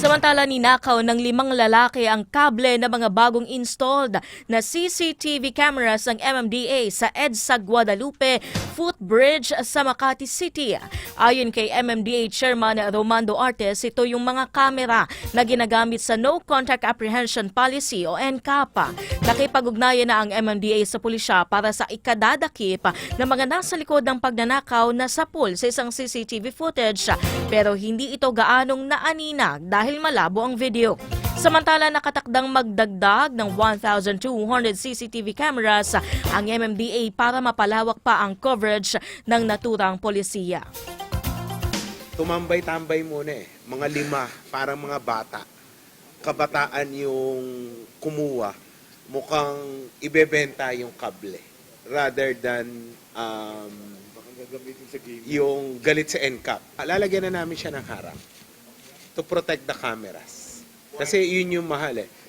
Samantala, ninakaw ng 5 lalaki ang kable ng mga bagong installed na CCTV cameras ng MMDA sa EDSA Guadalupe Footbridge sa Makati City. Ayon kay MMDA Chairman Romando Artes, ito yung mga kamera na ginagamit sa No Contact Apprehension Policy o NCAP. Nakipag-ugnayan na ang MMDA sa pulisya para sa ikadadakip ng mga nasa likod ng pagnanakaw na sapul sa isang CCTV footage, pero hindi ito gaanong naaninag dahil malabo ang video. Samantala, nakatakdang magdagdag ng 1,200 CCTV cameras ang MMDA para mapalawak pa ang coverage ng naturang polisiya. Tumambay-tambay muna mga 5, parang mga bata. Kabataan yung kumuha, mukhang ibebenta yung kable rather than yung galit sa NCAP. Lalagyan na namin siya ng harang to protect the cameras. Kasi yun yung mahal